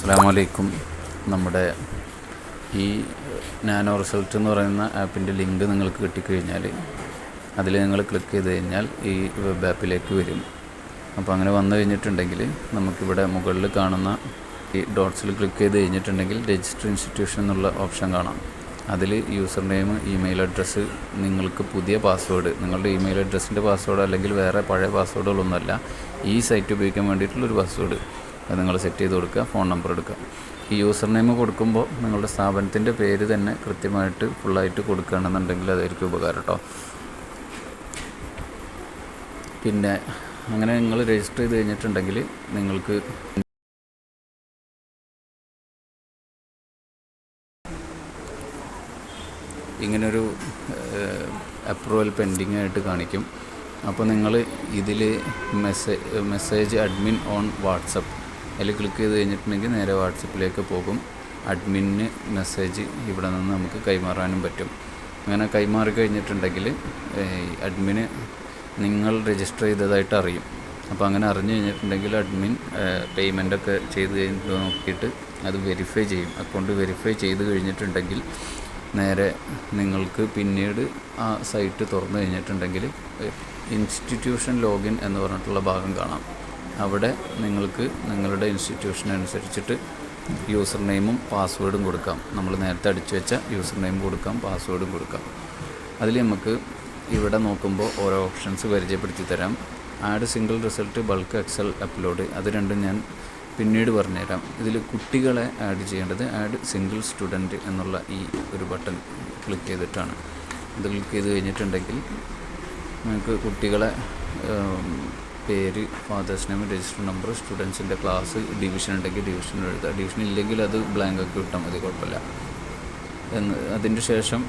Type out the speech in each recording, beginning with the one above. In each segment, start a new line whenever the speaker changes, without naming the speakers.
അസ്സലാമു അലൈക്കും. നമ്മുടെ ഈ നാനോ റിസൾട്ട് എന്ന് പറയുന്ന ആപ്പിൻ്റെ ലിങ്ക് നിങ്ങൾക്ക് കിട്ടിക്കഴിഞ്ഞാൽ അതിൽ നിങ്ങൾ ക്ലിക്ക് ചെയ്ത് കഴിഞ്ഞാൽ ഈ വെബ് ആപ്പിലേക്ക് വരും. അപ്പോൾ അങ്ങനെ വന്നു കഴിഞ്ഞിട്ടുണ്ടെങ്കിൽ നമുക്കിവിടെ മുകളിൽ കാണുന്ന ഈ ഡോട്ട്സിൽ ക്ലിക്ക് ചെയ്ത് കഴിഞ്ഞിട്ടുണ്ടെങ്കിൽ രജിസ്റ്റർ ഇൻസ്റ്റിറ്റ്യൂഷൻ എന്നുള്ള ഓപ്ഷൻ കാണാം. അതിൽ യൂസർ നെയിം, ഇമെയിൽ അഡ്രസ്സ്, നിങ്ങൾക്ക് പുതിയ പാസ്വേഡ്, നിങ്ങളുടെ ഇമെയിൽ അഡ്രസ്സിൻ്റെ പാസ്വേഡ് അല്ലെങ്കിൽ വേറെ പഴയ പാസ്വേഡുകളൊന്നുമല്ല, ഈ സൈറ്റ് ഉപയോഗിക്കാൻ വേണ്ടിയിട്ടുള്ളൊരു പാസ്വേഡ് അത് നിങ്ങൾ സെറ്റ് ചെയ്ത് കൊടുക്കുക. ഫോൺ നമ്പർ എടുക്കുക. ഈ യൂസർ നെയിം കൊടുക്കുമ്പോൾ നിങ്ങളുടെ സ്ഥാപനത്തിൻ്റെ പേര് തന്നെ കൃത്യമായിട്ട് ഫുള്ളായിട്ട് കൊടുക്കുകയാണെന്നുണ്ടെങ്കിൽ അതായിരിക്കും ഉപകാരം കേട്ടോ. പിന്നെ അങ്ങനെ നിങ്ങൾ രജിസ്റ്റർ ചെയ്ത് കഴിഞ്ഞിട്ടുണ്ടെങ്കിൽ നിങ്ങൾക്ക് ഇങ്ങനൊരു അപ്രൂവൽ പെൻഡിങ് ആയിട്ട് കാണിക്കും. അപ്പോൾ നിങ്ങൾ ഇതിൽ മെസ്സേജ് അഡ്മിൻ ഓൺ വാട്സപ്പ് അതിൽ ക്ലിക്ക് ചെയ്ത് കഴിഞ്ഞിട്ടുണ്ടെങ്കിൽ നേരെ വാട്സപ്പിലേക്ക് പോകും. അഡ്മിന് മെസ്സേജ് ഇവിടെ നിന്ന് നമുക്ക് കൈമാറാനും പറ്റും. അങ്ങനെ കൈമാറി കഴിഞ്ഞിട്ടുണ്ടെങ്കിൽ അഡ്മിന് നിങ്ങൾ രജിസ്റ്റർ ചെയ്തതായിട്ട് അറിയും. അപ്പോൾ അങ്ങനെ അറിഞ്ഞു കഴിഞ്ഞിട്ടുണ്ടെങ്കിൽ അഡ്മിൻ പേയ്മെൻറ്റൊക്കെ ചെയ്ത് കഴിഞ്ഞിട്ട് നോക്കിയിട്ട് അത് വെരിഫൈ ചെയ്യും. അക്കൗണ്ട് വെരിഫൈ ചെയ്ത് കഴിഞ്ഞിട്ടുണ്ടെങ്കിൽ നേരെ നിങ്ങൾക്ക് പിന്നീട് ആ സൈറ്റ് തുറന്നു കഴിഞ്ഞിട്ടുണ്ടെങ്കിൽ ഇൻസ്റ്റിറ്റ്യൂഷൻ ലോഗിൻ എന്ന് പറഞ്ഞിട്ടുള്ള ഭാഗം കാണാം. അവിടെ നിങ്ങൾക്ക് നിങ്ങളുടെ ഇൻസ്റ്റിറ്റ്യൂഷൻ അനുസരിച്ചിട്ട് യൂസർ നെയിമും പാസ്വേഡും കൊടുക്കാം. നമ്മൾ നേരത്തെ അടിച്ചു വെച്ച യൂസർ നെയിം കൊടുക്കാം, പാസ്വേഡും കൊടുക്കാം. അതിൽ നമുക്ക് ഇവിടെ നോക്കുമ്പോൾ ഓരോ ഓപ്ഷൻസ് പരിചയപ്പെടുത്തി തരാം. Add single result, bulk excel upload, അത് രണ്ടും ഞാൻ പിന്നീട് പറഞ്ഞുതരാം. ഇതിൽ കുട്ടികളെ ആഡ് ചെയ്യേണ്ടത് ആഡ് സിംഗിൾ സ്റ്റുഡൻറ്റ് എന്നുള്ള ഈ ഒരു ബട്ടൺ ക്ലിക്ക് ചെയ്തിട്ടാണ്. ഇത് ക്ലിക്ക് ചെയ്ത് കഴിഞ്ഞിട്ടുണ്ടെങ്കിൽ നമുക്ക് കുട്ടികളെ പേര്, ഫാദേഴ്സ് നെയിം, രജിസ്റ്റർ നമ്പർ, സ്റ്റുഡൻസിൻ്റെ ക്ലാസ്, ഡിവിഷൻ ഉണ്ടെങ്കിൽ ഡിവിഷൻ എഴുതുക. ഡിവിഷൻ ഇല്ലെങ്കിൽ അത് ബ്ലാങ്ക് ഒക്കെ വിട്ടാൽ മതി, കുഴപ്പമില്ല. അതിൻ്റെ ശേഷം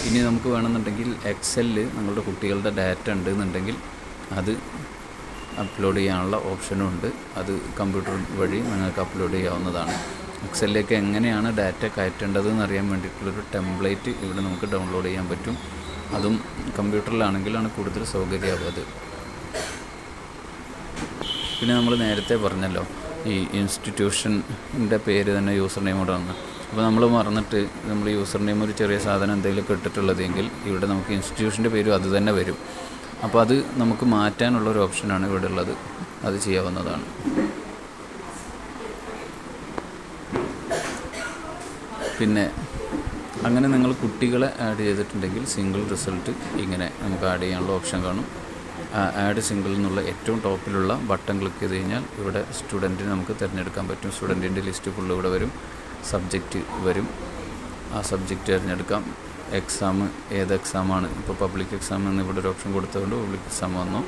ഇനി നമുക്ക് വേണമെന്നുണ്ടെങ്കിൽ എക്സലിൽ നിങ്ങളുടെ കുട്ടികളുടെ ഡാറ്റ ഉണ്ട് എന്നുണ്ടെങ്കിൽ അത് അപ്ലോഡ് ചെയ്യാനുള്ള ഓപ്ഷനും ഉണ്ട്. അത് കമ്പ്യൂട്ടർ വഴി നിങ്ങൾക്ക് അപ്ലോഡ് ചെയ്യാവുന്നതാണ്. എക്സലിലേക്ക് എങ്ങനെയാണ് ഡാറ്റ കയറ്റേണ്ടതെന്ന് അറിയാൻ വേണ്ടിയിട്ടുള്ളൊരു ടെംപ്ലേറ്റ് ഇവിടെ നമുക്ക് ഡൗൺലോഡ് ചെയ്യാൻ പറ്റും. അതും കമ്പ്യൂട്ടറിലാണെങ്കിലാണ് കൂടുതൽ സൗകര്യമാവുന്നത്. പിന്നെ നമ്മൾ നേരത്തെ പറഞ്ഞല്ലോ ഈ ഇൻസ്റ്റിറ്റ്യൂഷൻ്റെ പേര് തന്നെ യൂസർ നെയിമോടെ വന്ന്, അപ്പോൾ നമ്മൾ മറന്നിട്ട് നമ്മൾ യൂസർ നെയിം ഒരു ചെറിയ സാധനം എന്തെങ്കിലും ഇട്ടിട്ടുള്ളതെങ്കിൽ ഇവിടെ നമുക്ക് ഇൻസ്റ്റിറ്റ്യൂഷൻ്റെ പേരും അത് തന്നെ വരും. അപ്പോൾ അത് നമുക്ക് മാറ്റാനുള്ളൊരു ഓപ്ഷനാണ് ഇവിടെ ഉള്ളത്. അത് ചെയ്യാവുന്നതാണ്. പിന്നെ അങ്ങനെ നിങ്ങൾ കുട്ടികളെ ആഡ് ചെയ്തിട്ടുണ്ടെങ്കിൽ സിംഗിൾ റിസൾട്ട് ഇങ്ങനെ നമുക്ക് ആഡ് ചെയ്യാനുള്ള ഓപ്ഷൻ കാണും. ആഡ് സിംഗിൾ എന്നുള്ള ഏറ്റവും ടോപ്പിലുള്ള ബട്ടൺ ക്ലിക്ക് ചെയ്ത് കഴിഞ്ഞാൽ ഇവിടെ സ്റ്റുഡൻറ്റിന് നമുക്ക് തിരഞ്ഞെടുക്കാൻ പറ്റും. സ്റ്റുഡൻറ്റിൻ്റെ ലിസ്റ്റ് ഫുള്ള് ഇവിടെ വരും. സബ്ജക്റ്റ് വരും. ആ സബ്ജക്റ്റ് തിരഞ്ഞെടുക്കാം. എക്സാം ഏത് എക്സാമാണ്, ഇപ്പോൾ പബ്ലിക് എക്സാം എന്ന് ഇവിടെ ഒരു ഓപ്ഷൻ കൊടുത്തതുകൊണ്ട് പബ്ലിക് എക്സാം വന്നു.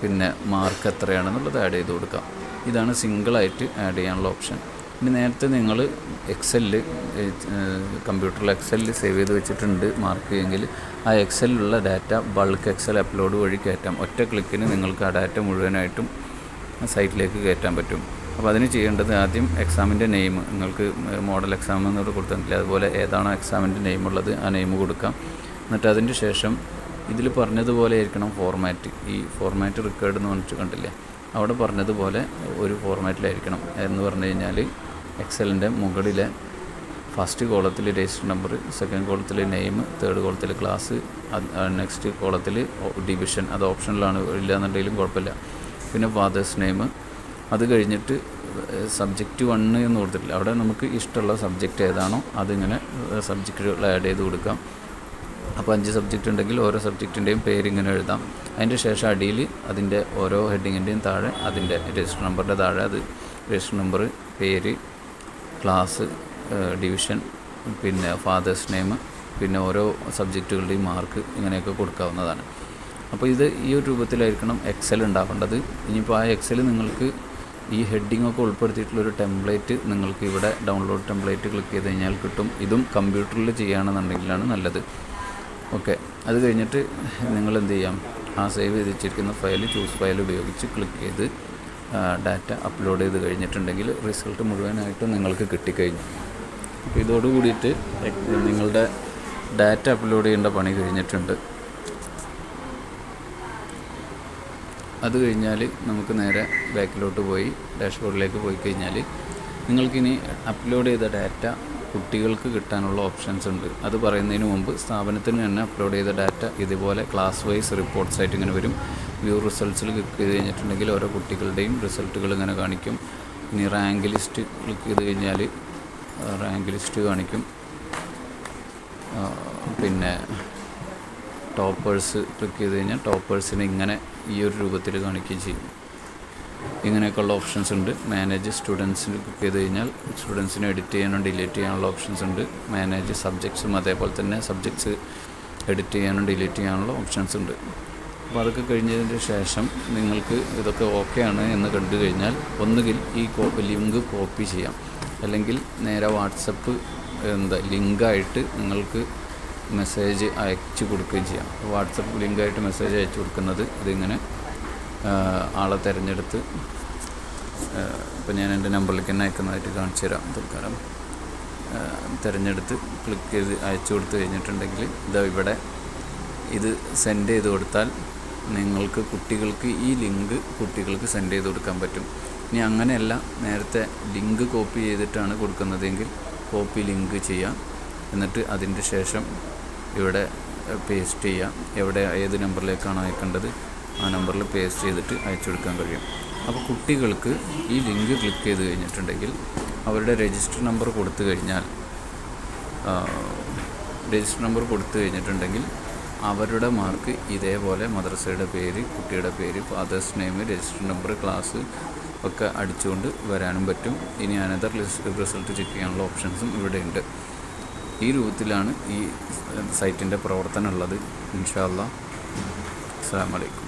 പിന്നെ മാർക്ക് എത്രയാണെന്നുള്ളത് ആഡ് ചെയ്ത് കൊടുക്കാം. ഇതാണ് സിംഗിളായിട്ട് ആഡ് ചെയ്യാനുള്ള ഓപ്ഷൻ. ഇനി നേരത്തെ നിങ്ങൾ എക്സലിൽ കമ്പ്യൂട്ടറിൽ എക്സലിൽ സേവ് ചെയ്ത് വെച്ചിട്ടുണ്ട് മാർക്ക് എങ്കിൽ ആ എക്സലിലുള്ള ഡാറ്റ ബൾക്ക് എക്സൽ അപ്ലോഡ് വഴി കയറ്റാം. ഒറ്റ ക്ലിക്കിന് നിങ്ങൾക്ക് ആ ഡാറ്റ മുഴുവനായിട്ടും സൈറ്റിലേക്ക് കയറ്റാൻ പറ്റും. അപ്പോൾ അതിന് ചെയ്യേണ്ടത് ആദ്യം എക്സാമിൻ്റെ നെയിം, നിങ്ങൾക്ക് മോഡൽ എക്സാം എന്നോട് കൊടുത്തിട്ടില്ല, അതുപോലെ ഏതാണോ എക്സാമിൻ്റെ നെയിം ഉള്ളത് ആ നെയിം കൊടുക്കാം. എന്നിട്ട് അതിൻ്റെ ശേഷം ഇതിൽ പറഞ്ഞതുപോലെ ആയിരിക്കണം ഫോർമാറ്റ്. ഈ ഫോർമാറ്റ് റിക്കേർഡ് എന്ന് പറഞ്ഞിട്ട് കണ്ടില്ലേ, അവിടെ പറഞ്ഞതുപോലെ ഒരു ഫോർമാറ്റിലായിരിക്കണം. എന്ന് പറഞ്ഞു കഴിഞ്ഞാൽ എക്സലിൻ്റെ മുകളിലെ ഫസ്റ്റ് കോളത്തിൽ രജിസ്റ്റർ നമ്പർ, സെക്കൻഡ് കോളത്തിൽ നെയിം, തേർഡ് കോളത്തിൽ ക്ലാസ്, നെക്സ്റ്റ് കോളത്തിൽ ഡിവിഷൻ, അത് ഓപ്ഷനിലാണ്, ഇല്ലയെന്നുണ്ടെങ്കിലും കുഴപ്പമില്ല. പിന്നെ ഫാദേഴ്സ് നെയിം, അത് കഴിഞ്ഞിട്ട് സബ്ജക്റ്റ് 1 എന്ന് കൊടുത്തിട്ടില്ല, അവിടെ നമുക്ക് ഇഷ്ടമുള്ള സബ്ജക്റ്റ് ഏതാണോ അതിങ്ങനെ സബ്ജക്റ്റുകൾ ആഡ് ചെയ്ത് കൊടുക്കാം. അപ്പോൾ 5 സബ്ജക്റ്റ് ഉണ്ടെങ്കിൽ ഓരോ സബ്ജക്റ്റിൻ്റെയും പേരിങ്ങനെ എഴുതാം. അതിൻ്റെ ശേഷം അടിയിൽ അതിൻ്റെ ഓരോ ഹെഡിങ്ങിൻ്റെയും താഴെ അതിൻ്റെ രജിസ്റ്റർ നമ്പറിൻ്റെ താഴെ അത് രജിസ്റ്റർ നമ്പർ, പേര്, ക്ലാസ്, ഡിവിഷൻ, പിന്നെ ഫാദേഴ്സ് നെയിം, പിന്നെ ഓരോ സബ്ജക്റ്റുകളുടെയും മാർക്ക്, ഇങ്ങനെയൊക്കെ കൊടുക്കാവുന്നതാണ്. അപ്പോൾ ഇത് ഈ ഒരു രൂപത്തിലായിരിക്കണം എക്സൽ ഉണ്ടാവേണ്ടത്. ഇനിയിപ്പോൾ ആ എക്സൽ നിങ്ങൾക്ക് ഈ ഹെഡിങ്ങൊക്കെ ഉൾപ്പെടുത്തിയിട്ടുള്ളൊരു ടെംപ്ലേറ്റ് നിങ്ങൾക്ക് ഇവിടെ ഡൗൺലോഡ് ടെംപ്ലേറ്റ് ക്ലിക്ക് ചെയ്ത് കഴിഞ്ഞാൽ കിട്ടും. ഇതും കമ്പ്യൂട്ടറിൽ ചെയ്യുകയാണെന്നുണ്ടെങ്കിലാണ് നല്ലത്. ഓക്കെ, അത് കഴിഞ്ഞിട്ട് നിങ്ങൾ എന്ത് ചെയ്യാം, ആ സേവ് ചെയ്ത് വെച്ചിരിക്കുന്ന ഫയൽ ചൂസ് ഫയൽ ഉപയോഗിച്ച് ക്ലിക്ക് ചെയ്ത് ഡാറ്റ അപ്ലോഡ് ചെയ്ത് കഴിഞ്ഞിട്ടുണ്ടെങ്കിൽ റിസൾട്ട് മുഴുവനായിട്ടും നിങ്ങൾക്ക് കിട്ടിക്കഴിഞ്ഞു. അപ്പോൾ ഇതോടുകൂടിയിട്ട് നിങ്ങളുടെ ഡാറ്റ അപ്ലോഡ് ചെയ്യേണ്ട പണി കഴിഞ്ഞിട്ടുണ്ട്. അത് കഴിഞ്ഞാൽ നമുക്ക് നേരെ ബാക്കിലോട്ട് പോയി ഡാഷ്ബോർഡിലേക്ക് പോയി കഴിഞ്ഞാൽ നിങ്ങൾക്കിനി അപ്ലോഡ് ചെയ്ത ഡാറ്റ കുട്ടികൾക്ക് കിട്ടാനുള്ള ഓപ്ഷൻസ് ഉണ്ട്. അത് പറയുന്നതിന് മുമ്പ് സ്ഥാപനത്തിന് തന്നെ അപ്ലോഡ് ചെയ്ത ഡാറ്റ ഇതുപോലെ ക്ലാസ് വൈസ് റിപ്പോർട്ട്സ് ആയിട്ട് ഇങ്ങനെ വരും. വ്യൂ റിസൾട്ട്സിൽ ക്ലിക്ക് ചെയ്ത് കഴിഞ്ഞിട്ടുണ്ടെങ്കിൽ ഓരോ കുട്ടികളുടെയും റിസൾട്ടുകൾ ഇങ്ങനെ കാണിക്കും. ഇനി റാങ്ക് ലിസ്റ്റ് ക്ലിക്ക് ചെയ്ത് കഴിഞ്ഞാൽ റാങ്ക് ലിസ്റ്റ് കാണിക്കും. പിന്നെ ടോപ്പേഴ്സ് ക്ലിക്ക് ചെയ്ത് കഴിഞ്ഞാൽ ടോപ്പേഴ്സിനെ ഇങ്ങനെ ഈ ഒരു രൂപത്തിൽ കാണിക്കുകയും ചെയ്യും. ഇങ്ങനെയൊക്കെയുള്ള ഓപ്ഷൻസ് ഉണ്ട്. മാനേജ് സ്റ്റുഡൻസിന് ക്ലിക്ക് ചെയ്ത് കഴിഞ്ഞാൽ സ്റ്റുഡൻസിനെ എഡിറ്റ് ചെയ്യാനും ഡിലീറ്റ് ചെയ്യാനുള്ള ഓപ്ഷൻസ് ഉണ്ട്. മാനേജ് സബ്ജക്ട്സും അതേപോലെ തന്നെ സബ്ജക്ട്സ് എഡിറ്റ് ചെയ്യാനും ഡിലീറ്റ് ചെയ്യാനുള്ള ഓപ്ഷൻസ് ഉണ്ട്. അപ്പോൾ അതൊക്കെ കഴിഞ്ഞതിന് ശേഷം നിങ്ങൾക്ക് ഇതൊക്കെ ഓക്കെ ആണ് എന്ന് കണ്ടു കഴിഞ്ഞാൽ ഒന്നുകിൽ ഈ ലിങ്ക് കോപ്പി ചെയ്യാം, അല്ലെങ്കിൽ നേരെ വാട്സപ്പ് ലിങ്കായിട്ട് നിങ്ങൾക്ക് മെസ്സേജ് അയച്ചു കൊടുക്കുകയും ചെയ്യാം. വാട്സപ്പ് ലിങ്കായിട്ട് മെസ്സേജ് അയച്ചു കൊടുക്കുന്നത് ഇതിങ്ങനെ ആളെ തിരഞ്ഞെടുത്ത് ഇപ്പോൾ ഞാൻ എൻ്റെ നമ്പറിലേക്ക് തന്നെ അയക്കുന്നതായിട്ട് കാണിച്ചു തരാം. തൽക്കാലം തിരഞ്ഞെടുത്ത് ക്ലിക്ക് ചെയ്ത് അയച്ചു കൊടുത്തു കഴിഞ്ഞിട്ടുണ്ടെങ്കിൽ ഇവിടെ ഇത് സെൻഡ് ചെയ്ത് കൊടുത്താൽ നിങ്ങൾക്ക് കുട്ടികൾക്ക് ഈ ലിങ്ക് കുട്ടികൾക്ക് സെൻഡ് ചെയ്ത് കൊടുക്കാൻ പറ്റും. ഇനി അങ്ങനെയല്ല, നേരത്തെ ലിങ്ക് കോപ്പി ചെയ്തിട്ടാണ് കൊടുക്കുന്നതെങ്കിൽ കോപ്പി ലിങ്ക് ചെയ്യാം. എന്നിട്ട് അതിൻ്റെ ശേഷം ഇവിടെ പേസ്റ്റ് ചെയ്യാം. ഏത് നമ്പറിലേക്കാണ് അയക്കേണ്ടത് ആ നമ്പറിൽ പേസ്റ്റ് ചെയ്തിട്ട് അയച്ചു കൊടുക്കാൻ കഴിയും. അപ്പോൾ കുട്ടികൾക്ക് ഈ ലിങ്ക് ക്ലിക്ക് ചെയ്ത് കഴിഞ്ഞിട്ടുണ്ടെങ്കിൽ അവരുടെ രജിസ്റ്റർ നമ്പർ കൊടുത്തു കഴിഞ്ഞിട്ടുണ്ടെങ്കിൽ അവരുടെ മാർക്ക് ഇതേപോലെ മദ്രസയുടെ പേര്, കുട്ടിയുടെ പേര്, father's name, register number, class ഒക്കെ അടിച്ചുകൊണ്ട് വരാനും പറ്റും. ഇനി അനദർ റിസൾട്ട് ചെക്ക് ചെയ്യാനുള്ള ഓപ്ഷൻസും ഇവിടെ ഉണ്ട്. ഈ രൂപത്തിലാണ് ഈ സൈറ്റിൻ്റെ പ്രവർത്തനം ഉള്ളത്. ഇൻഷാ അല്ലാഹ്. അസ്സലാമു അലൈക്കും.